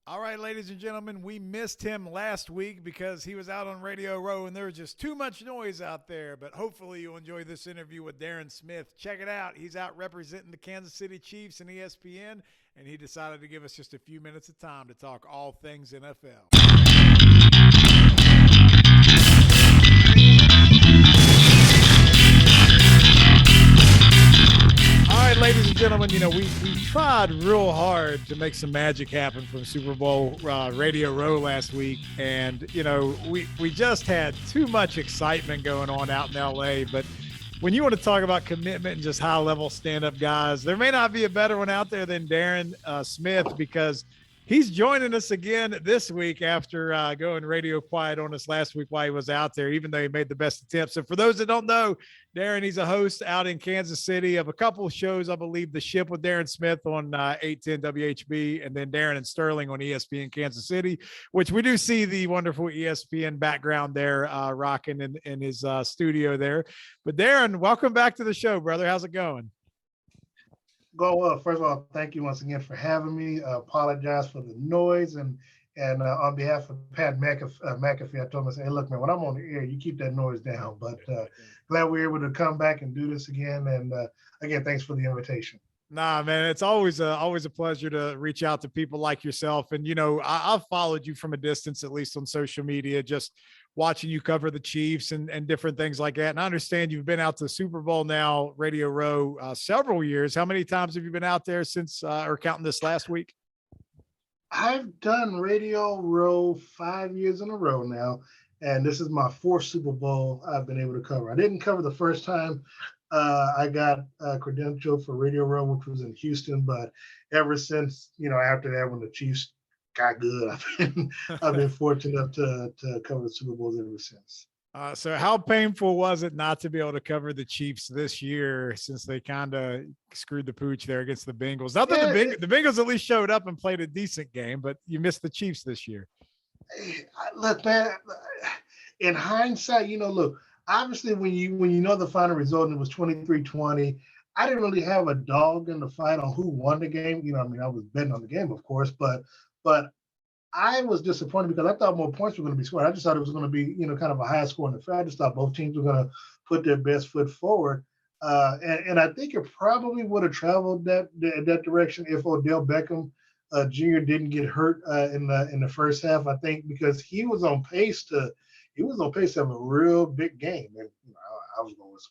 All right, ladies and gentlemen, we missed him last week because he was out on Radio Row and there was just too much noise out there. But hopefully, you'll enjoy this interview with Darren Smith. Check it out. He's out representing the Kansas City Chiefs and ESPN, and he decided to give us just a few minutes of time to talk all things NFL. All right, ladies and gentlemen, we tried real hard to make some magic happen from Super Bowl Radio Row last week. And, we just had too much excitement going on out in L.A. But when you want to talk about commitment and just high-level stand-up guys, there may not be a better one out there than Darren Smith, because he's joining us again this week after going radio quiet on us last week while he was out there, even though he made the best attempt. So for those that don't know, Darren, he's a host out in Kansas City of a couple of shows, I believe The Ship with Darren Smith on 810 WHB, and then Darren and Sterling on ESPN Kansas City, which we do see the wonderful ESPN background there rocking in his studio there. But Darren, welcome back to the show, brother. How's it going? Go well. First of all, thank you once again for having me. Apologize for the noise, and on behalf of Pat McAfee, I told him, I said, hey, look, man, when I'm on the air, you keep that noise down. But glad we're able to come back and do this again. And again, thanks for the invitation. Nah, man, it's always a pleasure to reach out to people like yourself. And, I've followed you from a distance, at least on social media, just watching you cover the Chiefs and different things like that. And I understand you've been out to the Super Bowl now, Radio Row, several years. How many times have you been out there since, or counting this last week? I've done Radio Row 5 years in a row now, and this is my fourth Super Bowl I've been able to cover. I didn't cover the first time. I got a credential for Radio Row, which was in Houston, but ever since, after that, when the Chiefs got good, I've been fortunate enough to cover the Super Bowls ever since. So how painful was it not to be able to cover the Chiefs this year, since they kind of screwed the pooch there against the Bengals? Not that the Bengals at least showed up and played a decent game, but you missed the Chiefs this year. Look, man, in hindsight, look, obviously when you know the final result and it was 23-20, I didn't really have a dog in the fight on who won the game. I was betting on the game, of course, but I was disappointed because I thought more points were going to be scored. I just thought it was going to be, kind of a high scoring affair. I just thought both teams were going to put their best foot forward. And I think it probably would have traveled that direction if Odell Beckham Jr. didn't get hurt in the first half. I think because he was on pace to have a real big game, and I was going with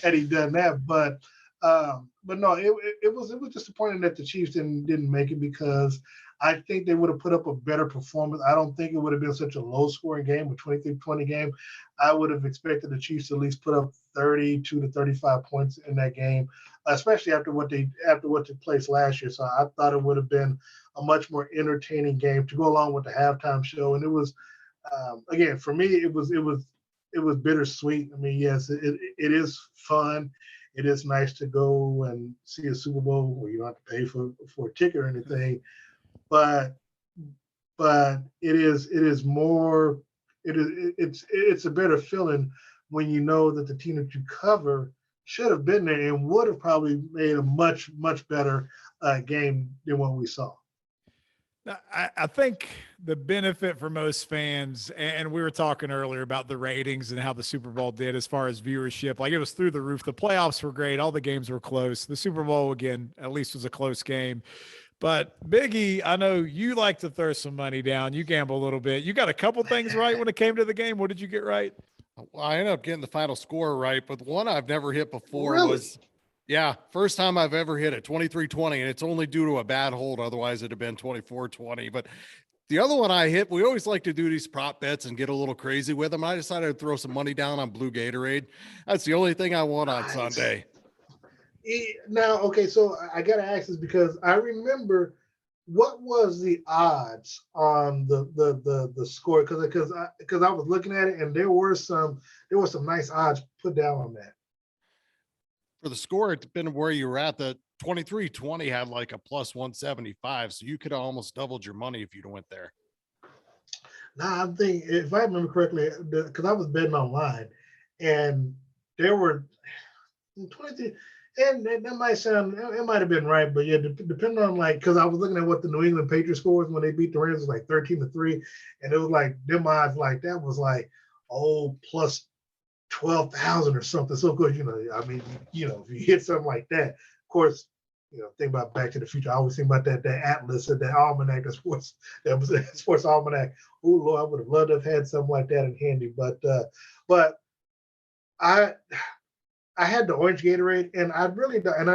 had he done that. But no, it was disappointing that the Chiefs didn't make it, because I think they would have put up a better performance. I don't think it would have been such a low-scoring game, a 23-20 game. I would have expected the Chiefs to at least put up 32 to 35 points in that game, especially after what took place last year. So I thought it would have been a much more entertaining game to go along with the halftime show. And it was, again, for me, it was bittersweet. I mean, yes, it is fun. It is nice to go and see a Super Bowl where you don't have to pay for a ticket or anything. But it's a better feeling when you know that the team that you cover should have been there and would have probably made a much better game than what we saw. I think the benefit for most fans, and we were talking earlier about the ratings and how the Super Bowl did as far as viewership, like it was through the roof. The playoffs were great. All the games were close. The Super Bowl, again, at least was a close game. But Biggie, I know you like to throw some money down. You gamble a little bit. You got a couple things right when it came to the game. What did you get right? Well, I ended up getting the final score right, but the one I've never hit before was, first time I've ever hit it, 23-20, and it's only due to a bad hold. Otherwise, it'd have been 24-20. But the other one I hit, we always like to do these prop bets and get a little crazy with them. I decided to throw some money down on Blue Gatorade. That's the only thing I won on Sunday. Now, okay, so I got to ask this because I remember what was the odds on the score, because I was looking at it and there were some nice odds put down on that. For the score, it depended where you were at. The 23-20 had like a plus 175, so you could have almost doubled your money if you'd went there. Now, I'm thinking, if I remember correctly, because I was betting online, and there were 23. And that might sound, it might have been right, but yeah, depending on like, because I was looking at what the New England Patriots scores when they beat the Rams was like 13-3, and it was like them odds like that was like plus 12,000 or something. So good, I mean, if you hit something like that, of course, think about Back to the Future. I always think about that atlas and that almanac, that sports almanac. Oh Lord, I would have loved to have had something like that in handy, but I had the orange Gatorade, and I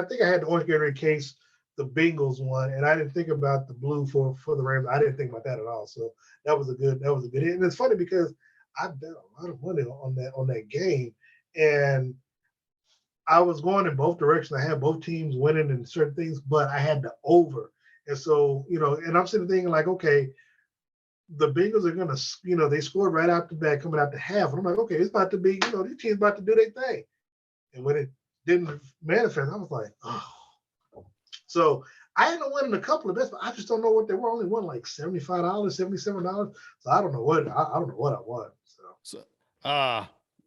think I had the orange Gatorade case, the Bengals one, and I didn't think about the blue for the Rams. I didn't think about that at all. So that was a good hit. And it's funny because I bet a lot of money on that game, and I was going in both directions. I had both teams winning in certain things, but I had the over, and so and I'm sitting thinking like, okay, the Bengals are gonna, they scored right out the back coming out the half, and I'm like, okay, it's about to be, these teams about to do their thing. And when it didn't manifest, I was like, oh. So I ended up winning a couple of bets, but I just don't know what they were. I only won like $75, $77. So I don't know what I won. So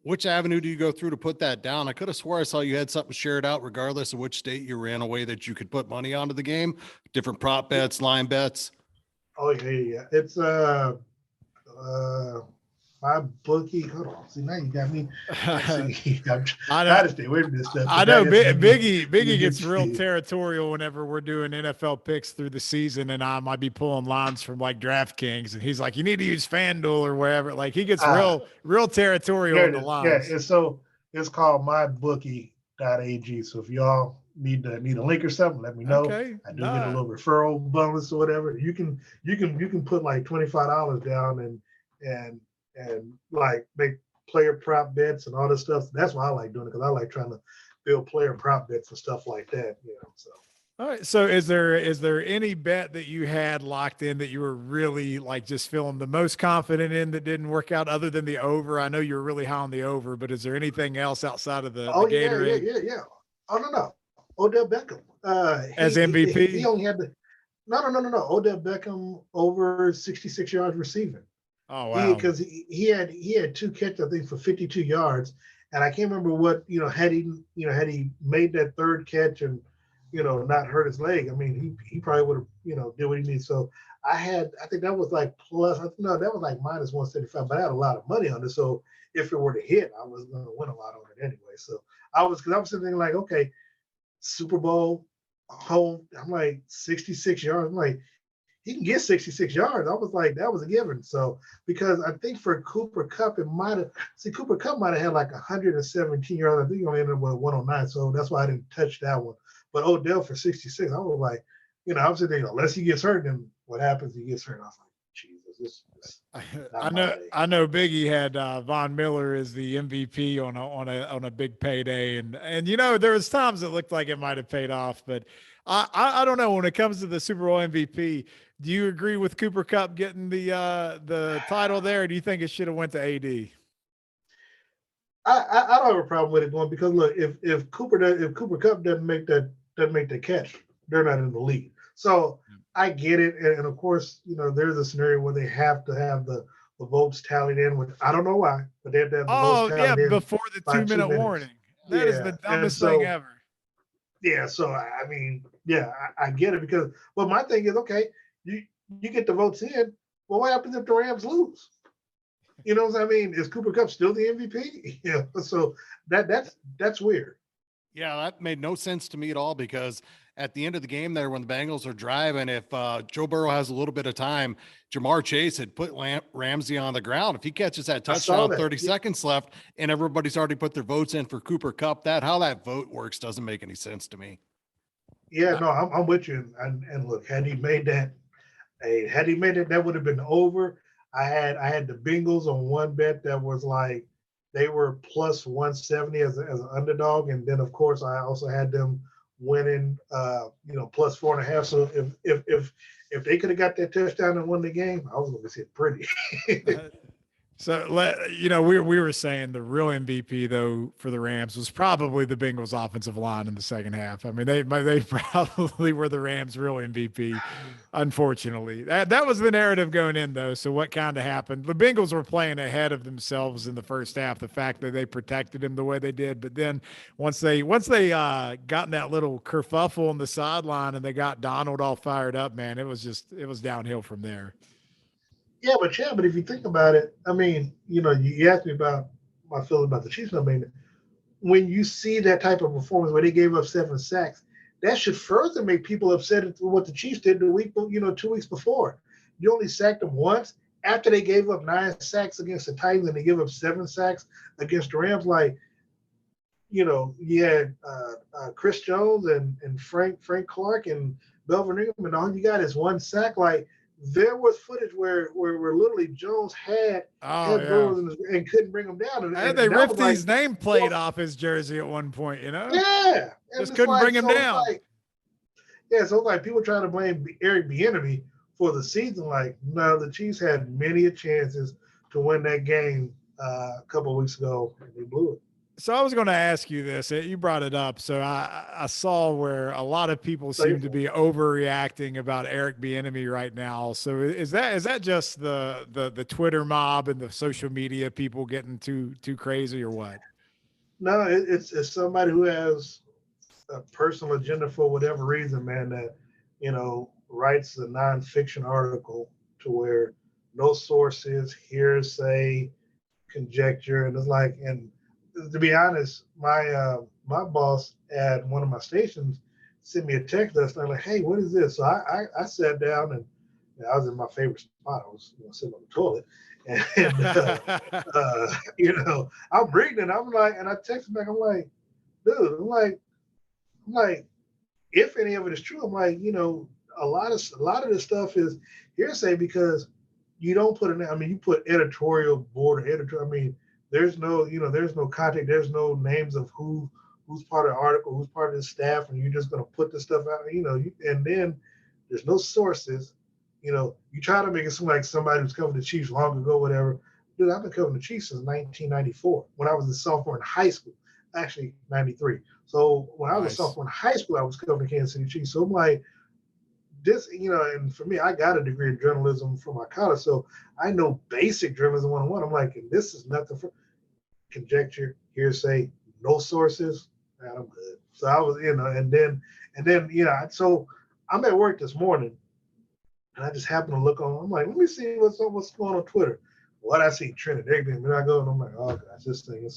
which avenue do you go through to put that down? I could have swore I saw you had something shared out regardless of which state you ran away that you could put money onto the game, different prop bets, line bets. Oh yeah. It's my bookie. Hold on. See, now you got me. I know. Stay away from this stuff. I know Biggie gets real territorial whenever we're doing NFL picks through the season, and I might be pulling lines from like DraftKings, and he's like, "You need to use FanDuel or wherever." Like he gets real territorial in the lines. Yeah, so it's called mybookie.ag. So if y'all need a link or something, let me know. Okay. I do get a little referral bonus or whatever. You can put like $25 down and like make player prop bets and all this stuff. That's why I like doing it, because I like trying to build player prop bets and stuff like that. So. All right. So is there any bet that you had locked in that you were really like just feeling the most confident in that didn't work out other than the over? I know you're really high on the over, but is there anything else outside of the Gatorade? Yeah. Oh no. Odell Beckham. As MVP? He only had no. Odell Beckham over 66 yards receiving. Oh wow! Because he had two catches, I think, for 52 yards, and I can't remember what had he made that third catch and not hurt his leg. I mean, he probably would have did what he needed. So I think that was like that was like minus 175, but I had a lot of money on it. So if it were to hit, I was going to win a lot on it anyway. So I was thinking like, okay, Super Bowl home. I'm like 66 yards. I'm like, he can get 66 yards. I was like, that was a given. So, because I think for Cooper Kupp, Cooper Kupp might have had like 117 yards. I think he only ended up with 109. So that's why I didn't touch that one. But Odell for 66, I was like, I was thinking, unless he gets hurt, then what happens? He gets hurt. I was like, Jesus, I know Biggie had Von Miller as the MVP on a big payday, and there was times it looked like it might have paid off, but I don't know when it comes to the Super Bowl MVP. Do you agree with Cooper Kupp getting the title there? Or do you think it should have went to AD? I don't have a problem with it going, because look, if Cooper Kupp doesn't make the catch, they're not in the league. So I get it, and of course, there's a scenario where they have to have the votes tallied in. With I don't know why, but they have to have the votes tallied in before the 2-minute warning. That is the dumbest thing ever. Yeah, so I mean, I get it, because my thing is, okay, you get the votes in. Well, what happens if the Rams lose? You know what I mean? Is Cooper Kupp still the MVP? So that's weird. Yeah, that made no sense to me at all, because at the end of the game there, when the Bengals are driving, if Joe Burrow has a little bit of time, Jamar Chase had put Ramsey on the ground. If he catches that touchdown, 30 seconds left, and everybody's already put their votes in for Cooper Kupp, how that vote works doesn't make any sense to me. Yeah, no, I'm with you. And look, had he made it, that would have been over. I had the Bengals on one bet that was like, they were plus 170 as an underdog, and then of course I also had them winning, plus 4.5. So if they could have got that touchdown and won the game, I was going to see it pretty. So, we were saying the real MVP though for the Rams was probably the Bengals offensive line in the second half. I mean, they probably were the Rams' real MVP. Unfortunately, that was the narrative going in though. So what kind of happened? The Bengals were playing ahead of themselves in the first half. The fact that they protected him the way they did, but then once they got in that little kerfuffle on the sideline and they got Donald all fired up, man, it was downhill from there. But if you think about it, I mean, you asked me about my feeling about the Chiefs. I mean, when you see that type of performance where they gave up 7 sacks, that should further make people upset at what the Chiefs did 2 weeks before. You only sacked them once after they gave up 9 sacks against the Titans and they give up 7 sacks against the Rams. Like, you had Chris Jones and Frank Clark and Belvin Ingram, and all you got is 1 sack. Like, there was footage where literally Jones Oh had yeah. Burrows and couldn't bring him down, And and they that was ripped like, his nameplate off his jersey at one point, yeah, and Just it's couldn't like bring him so it's down. like so it's like people trying to blame Eric Bieniemy for the season. Like, no, the Chiefs had many chances to win that game a couple of weeks ago, and they blew it. So I was going to ask you this. You brought it up. So I saw where a lot of people So seem to be overreacting about Eric Bieniemy right now. So is that just the Twitter mob and the social media people getting too crazy or what? no, it's somebody who has a personal agenda for whatever reason, man. That writes a nonfiction article to where no sources, hearsay, conjecture, and it's like, and to be honest, my boss at one of my stations sent me a text last night like, "Hey, what is this?" So I sat down and I was in my favorite spot. I was sitting on the toilet, and I'm reading it. I'm like, and I texted back. I'm like, dude, I'm like, if any of it is true, I'm like, a lot of this stuff is hearsay because you don't put it. I mean, you put editorial board or editor. I mean, there's no contact, there's no names of who's part of the article, who's part of the staff, and you're just gonna put this stuff out. And then there's no sources. You try to make it seem like somebody who's covered the Chiefs long ago, whatever. Dude, I've been covering the Chiefs since 1994 when I was a sophomore in high school. Actually, 93. So when I was a Nice. sophomore in high school, I was covering the Kansas City Chiefs. So I'm like, this, and for me, I got a degree in journalism from my college, so I know basic journalism 101. I'm like, and this is nothing for conjecture, hearsay, no sources. Man, I'm good. So I was, and then, so I'm at work this morning, and I just happened to look on. I'm like, let me see what's going on Twitter. What I see trending, everything. Then I go and I'm like, oh gosh, this thing.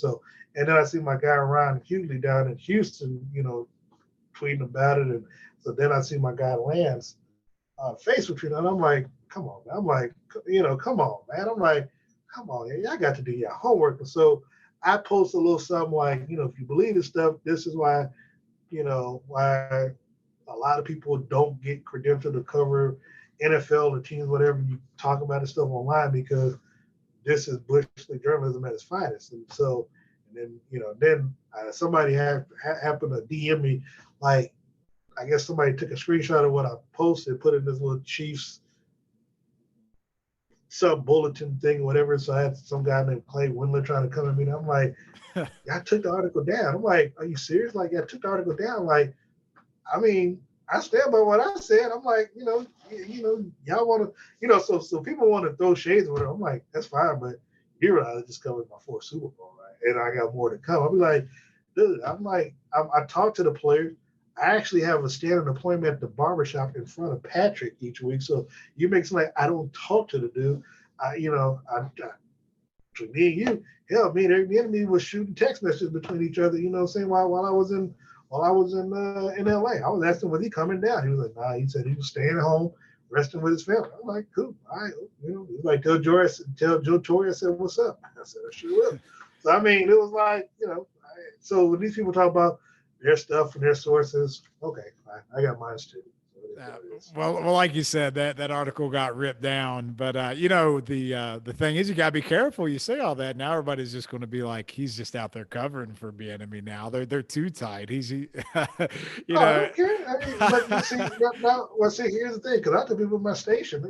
And then I see my guy Ryan Hughley down in Houston, tweeting about it, and so then I see my guy Lance Facebook tweet, and I'm like, come on, man. I'm like, come on, man. I'm like, come on, y'all got to do your homework. And so I post a little something like, if you believe this stuff, this is why a lot of people don't get credentialed to cover NFL or teams, whatever. You talk about this stuff online because this is Bush League journalism at its finest. And so, and then somebody happened to DM me, like, I guess somebody took a screenshot of what I posted, put it in this little Chiefs sub bulletin thing, whatever. So I had some guy named Clay Windler trying to come at me. And I'm like, I took the article down. I'm like, are you serious? Like, I took the article down. Like, I mean, I stand by what I said. I'm like, y'all want to, so people want to throw shades or whatever. I'm like, that's fine, but you realize I just covered my fourth Super Bowl, right? And I got more to come. I'll be like, dude, I'm like, I talk to the players. I actually have a standing appointment at the barbershop in front of Patrick each week. So you make it seem like I don't talk to the dude. Between me and you, hell, me and the enemy was shooting text messages between each other, saying while I was in LA. I was asking, was he coming down? He was like, nah, he said he was staying at home, resting with his family. I'm like, cool. All right. He's like, tell Joe Torre I said, what's up? I said, I sure will. So I mean, it was like, so when these people talk about their stuff and their sources, okay, fine. I got mine too. Well, like you said, that article got ripped down, but the thing is, you gotta be careful. You say all that, now everybody's just going to be like, he's just out there covering for Bieniemy now. They're too tight. I don't care. I mean, but see, here's the thing, because I tell people at my station,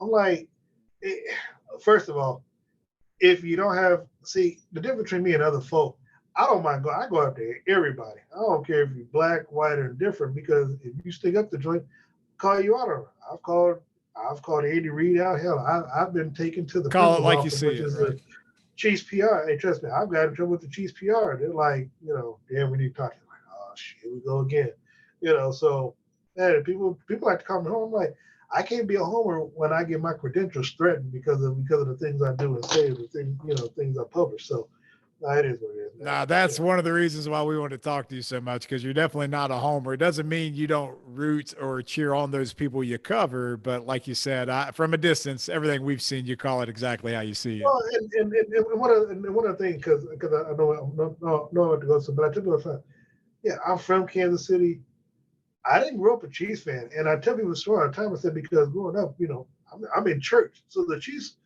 I'm like, first of all, if you don't have, see, the difference between me and other folk, I don't mind going. I go out there, everybody. I don't care if you're black, white, or different, because if you stick up the joint, call you out on it. I've called Andy Reid out. Hell, I've been taken to the Call it principal's like you office, see which it, is right? the Chiefs PR. Hey, trust me, I've got in trouble with the Chiefs PR. They're like, we need to talk. I'm like, oh shit, here we go again. So man, people like to call me home. I'm like, I can't be a homer when I get my credentials threatened because of the things I do and say, the things I publish. So it is what it is, man. Nah, that's one of the reasons why we want to talk to you so much, because you're definitely not a homer. It doesn't mean you don't root or cheer on those people you cover, but like you said, from a distance, everything we've seen, you call it exactly how you see it. Well, and one of the things, because I know I have to go, so but I took my time. Yeah, I'm from Kansas City. I didn't grow up a Chiefs fan, and I tell people the story all the time. I said because growing up, I'm in church, so the Chiefs,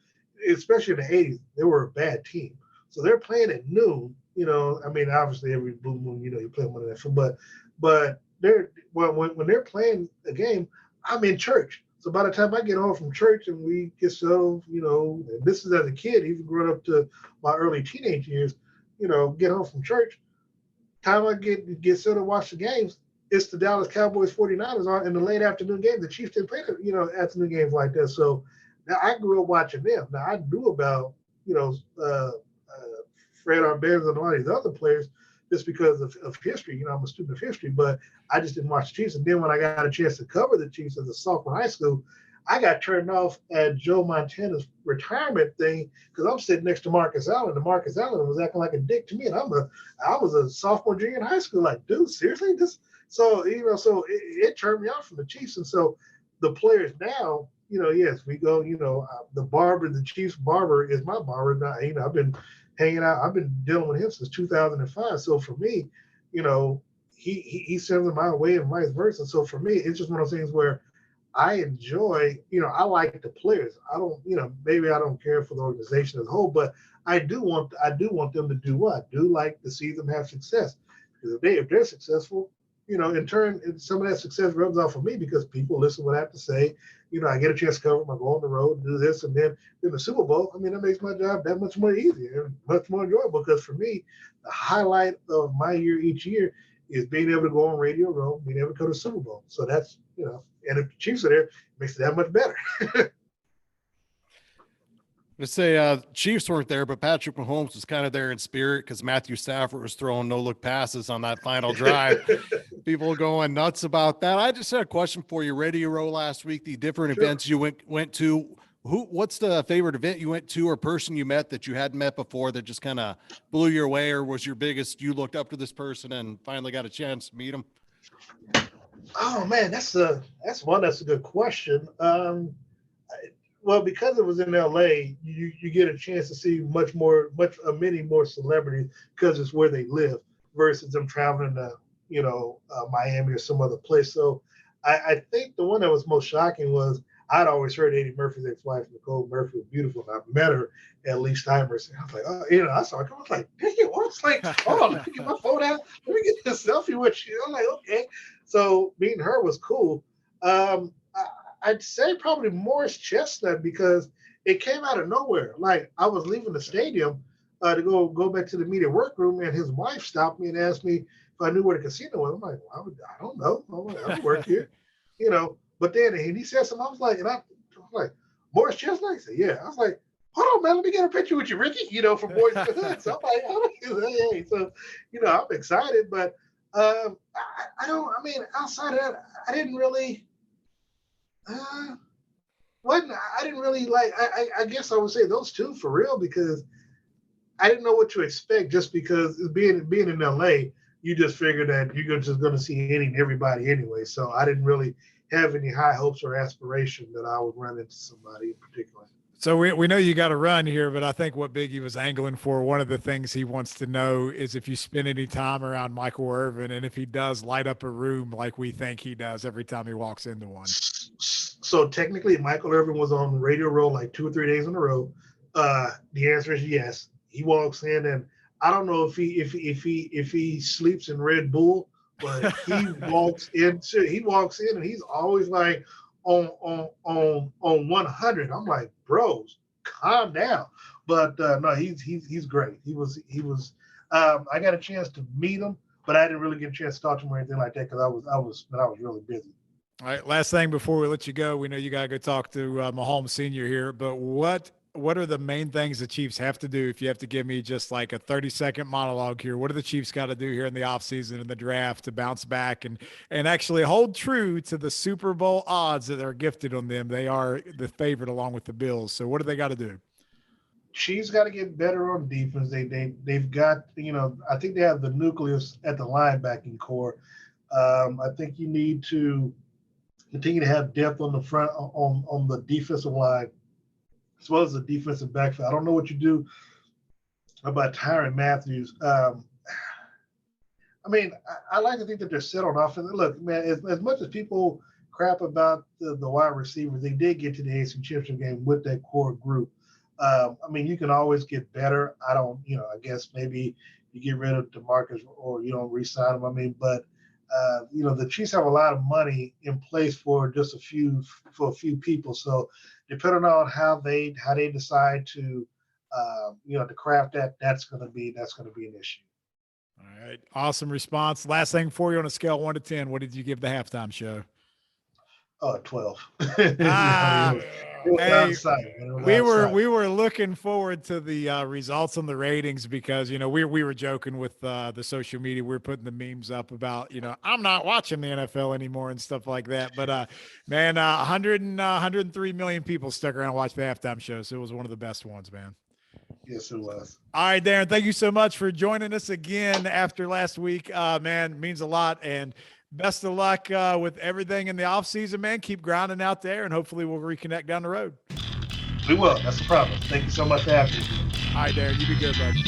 especially in the '80s, they were a bad team. So they're playing at noon. I mean, obviously every blue moon, you play one of that, but they're when they're playing a game, I'm in church. So by the time I get home from church and we get settled, and this is as a kid, even growing up to my early teenage years, get home from church, time I get set to watch the games, it's the Dallas Cowboys 49ers on in the late afternoon game. The Chiefs didn't play afternoon games like that. So now I grew up watching them. Now I knew about Fred Arbez and a lot of these other players just because of history. I'm a student of history, but I just didn't watch the Chiefs. And then when I got a chance to cover the Chiefs as a sophomore in high school, I got turned off at Joe Montana's retirement thing because I'm sitting next to Marcus Allen, and Marcus Allen was acting like a dick to me, and I was a sophomore, junior in high school. Like, dude, seriously, this? So it turned me off from the Chiefs, and so the players now, yes, we go. The Chiefs barber is my barber. Now, I've been hanging out. I've been dealing with him since 2005. So for me, he sends them my way and vice versa. So for me, it's just one of those things where I enjoy, I like the players. I don't, maybe I don't care for the organization as a whole, but I do want them to do what? I do like to see them have success. Because if they're successful, in turn, some of that success rubs off on me because people listen to what I have to say. I get a chance to cover them. I go on the road, do this, and then in the Super Bowl, I mean, that makes my job that much more easier and much more enjoyable because for me, the highlight of my year each year is being able to go on Radio Row, being able to go to Super Bowl. So that's, and if the Chiefs are there, it makes it that much better. Let's say Chiefs weren't there, but Patrick Mahomes was kind of there in spirit because Matthew Stafford was throwing no-look passes on that final drive. People going nuts about that. I just had a question for you. Radio Row last week, the different events you went to. What's the favorite event you went to or person you met that you hadn't met before that just kind of blew your way, or was your biggest, you looked up to this person and finally got a chance to meet him? Oh man, that's a good question. Well, because it was in LA, you get a chance to see many more celebrities because it's where they live versus them traveling to Miami or some other place. So I think the one that was most shocking was I'd always heard Eddie Murphy's ex-wife Nicole Murphy was beautiful. And I met her at Lee Steinberg's. And I was like, oh, I saw her. I was like, dang it, I was like, hold on, let me get my phone out. Let me get this selfie with you. I'm like, okay. So meeting her was cool. I'd say probably Morris Chestnut because it came out of nowhere. Like I was leaving the stadium to go back to the media workroom, and his wife stopped me and asked me if I knew where the casino was. I'm like, well, I don't know. I don't work here, But then and he said something. I was like, Morris Chestnut. He said, yeah. I was like, hold on, man. Let me get a picture with you, Ricky. From Boys in the Hood. So I'm like, hey. So I'm excited, but I don't. I mean, outside of that, I didn't really. I didn't really like. I guess I would say those two for real because I didn't know what to expect. Just because being in LA, you just figure that you're just going to see any and everybody anyway. So I didn't really have any high hopes or aspiration that I would run into somebody in particular. So we know you got to run here, but I think what Biggie was angling for, one of the things he wants to know is if you spend any time around Michael Irvin and if he does light up a room like we think he does every time he walks into one. So technically, Michael Irvin was on Radio Row like 2 or 3 days in a row. The answer is yes. He walks in, and I don't know if he sleeps in Red Bull, but he walks in, and he's always like on 100. I'm like, bros, calm down. But no, he's great. He was. I got a chance to meet him, but I didn't really get a chance to talk to him or anything like that because I was really busy. All right, last thing before we let you go, we know you got to go talk to Mahomes Senior here, but what are the main things the Chiefs have to do? If you have to give me just like a 30-second monologue here, what do the Chiefs got to do here in the offseason and the draft to bounce back and actually hold true to the Super Bowl odds that are gifted on them? They are the favorite along with the Bills. So what do they got to do? Chiefs got to get better on defense. They've got, I think they have the nucleus at the linebacking core. I think you need to continue to have depth on the front on the defensive line as well as the defensive backfield. I don't know what you do about Tyrann Matthew. I like to think that they're set on offense. Look, man, as much as people crap about the wide receivers, they did get to the AFC Championship game with that core group. You can always get better. I guess maybe you get rid of DeMarcus or you don't re-sign him. But the Chiefs have a lot of money in place for just a few people. So depending on how they decide to craft that, that's going to be an issue. All right. Awesome response. Last thing for you on a scale 1 to 10, what did you give the halftime show? 12. We were looking forward to the results on the ratings because we were joking with the social media. We were putting the memes up about I'm not watching the NFL anymore and stuff like that. But 103 million people stuck around and watched the halftime show, so it was one of the best ones, man. Yes, it was. All right, Darren, thank you so much for joining us again after last week. Man, means a lot. And best of luck with everything in the offseason, man. Keep grinding out there, and hopefully we'll reconnect down the road. We will. That's a problem. Thank you so much for having me. All right, Darren, you be good, buddy.